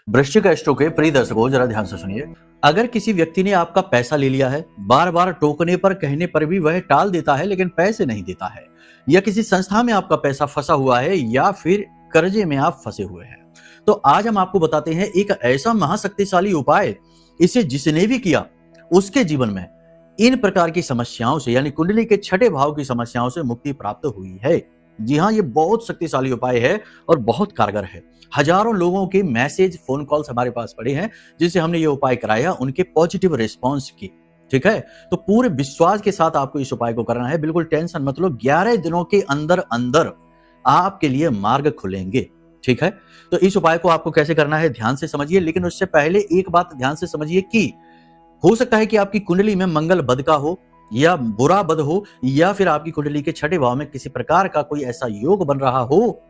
वृश्चिक एस्ट्रो के प्रिय दर्शकों, जरा ध्यान से सुनिए। अगर किसी व्यक्ति ने आपका पैसा ले लिया है, बार बार टोकने पर कहने पर भी वह टाल देता है लेकिन पैसे नहीं देता है, या किसी संस्था में आपका पैसा फंसा हुआ है, या फिर कर्जे में आप फंसे हुए हैं, तो आज हम आपको बताते हैं एक ऐसा महाशक्तिशाली उपाय। इसे जिसने भी किया उसके जीवन में इन प्रकार की समस्याओं से, यानी कुंडली के छठे भाव की समस्याओं से मुक्ति प्राप्त हुई है। जी हाँ, ये बहुत शक्तिशाली उपाय है और बहुत कारगर है। हजारों लोगों के मैसेज, फोन कॉल्स हमारे पास पड़े हैं जिनसे हमने ये उपाय कराया, उनके पॉजिटिव रिस्पॉन्स की। ठीक है, तो पूरे विश्वास के साथ आपको इस उपाय को करना है। बिल्कुल टेंशन मत लो, 11 दिनों के अंदर अंदर आपके लिए मार्ग खुलेंगे। ठीक है, तो इस उपाय को आपको कैसे करना है ध्यान से समझिए, लेकिन उससे पहले एक बात ध्यान से समझिए कि हो सकता है कि आपकी कुंडली में मंगल बद का हो या बुरा बद हो, या फिर आपकी कुंडली के छठे भाव में किसी प्रकार का कोई ऐसा योग बन रहा हो,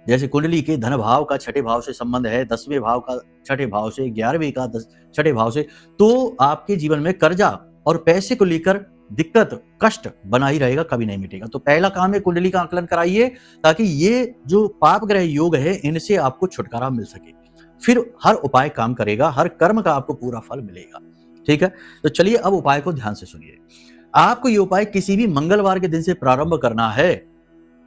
जैसे कुंडली के धन भाव का छठे भाव से संबंध है, 10वें भाव का छठे भाव से, 11वें का छठे भाव से, तो आपके जीवन में कर्जा और पैसे को लेकर दिक्कत, कष्ट बना ही रहेगा, कभी नहीं मिटेगा। तो पहला काम है कुंडली का आकलन कराइए, ताकि ये जो पाप ग्रह योग है इनसे आपको छुटकारा मिल सके। फिर हर उपाय काम करेगा, हर कर्म का आपको पूरा फल मिलेगा। ठीक है, तो चलिए अब उपाय को ध्यान से सुनिए। आपको ये उपाय किसी भी मंगलवार के दिन से प्रारंभ करना है।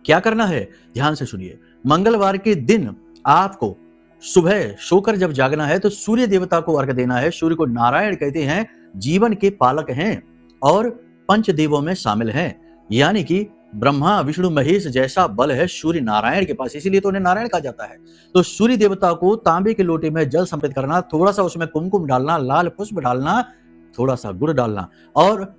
क्या करना है ध्यान से सुनिए। मंगलवार के दिन आपको सुबह सोकर जब जागना है तो सूर्य देवता को अर्घ देना है। सूर्य को नारायण कहते हैं, जीवन के पालक हैं और पंचदेवों में शामिल हैं, यानी कि ब्रह्मा विष्णु महेश जैसा बल है सूर्य नारायण के पास, इसीलिए तो उन्हें नारायण कहा जाता है। तो सूर्य देवता को तांबे के लोटे में जल समर्पित करना, थोड़ा सा उसमें कुमकुम डालना, लाल पुष्प डालना, थोड़ा सा गुड़ डालना और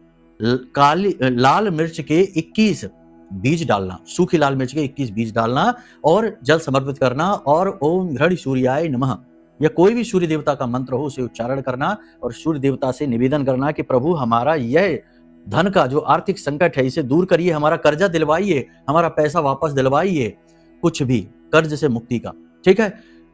काली लाल मिर्च के 21 बीज डालना, सूखी लाल मिर्च के 21 बीज डालना और जल समर्पित करना, और ओम घृण सूर्याय नमः या कोई भी सूर्य देवता का मंत्र हो उसे उच्चारण करना और सूर्य देवता से निवेदन करना कि प्रभु हमारा यह धन का जो आर्थिक संकट है इसे दूर करिए, हमारा कर्जा दिलवाइए, हमारा पैसा वापस दिलवाइए, कुछ भी कर्ज से मुक्ति का। ठीक है,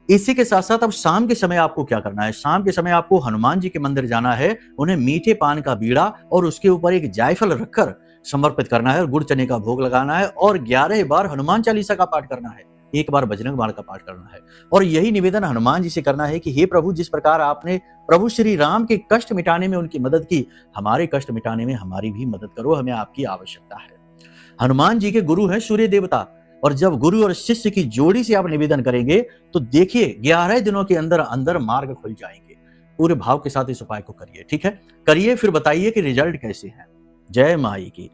इसी के साथ साथ अब शाम के समय आपको क्या करना है। शाम के समय आपको हनुमान जी के मंदिर जाना है, उन्हें मीठे पान का बीड़ा और उसके ऊपर एक जायफल रखकर समर्पित करना है और गुड़ चने का भोग लगाना है और 11 बार हनुमान चालीसा का पाठ करना है, 1 बार बजरंग बाण का पाठ करना है। और यही निवेदन हनुमान जी से करना है कि हे प्रभु, जिस प्रकार आपने प्रभु श्री राम के कष्ट मिटाने में उनकी मदद की, हमारे कष्ट मिटाने में हमारी भी मदद करो, हमें आपकी आवश्यकता है। हनुमान जी के गुरु है सूर्य देवता, और जब गुरु और शिष्य की जोड़ी से आप निवेदन करेंगे तो देखिए 11 दिनों के अंदर अंदर मार्ग खुल जाएंगे। पूरे भाव के साथ इस उपाय को करिए। ठीक है, करिए, फिर बताइए कि रिजल्ट कैसे हैं। जय माई की।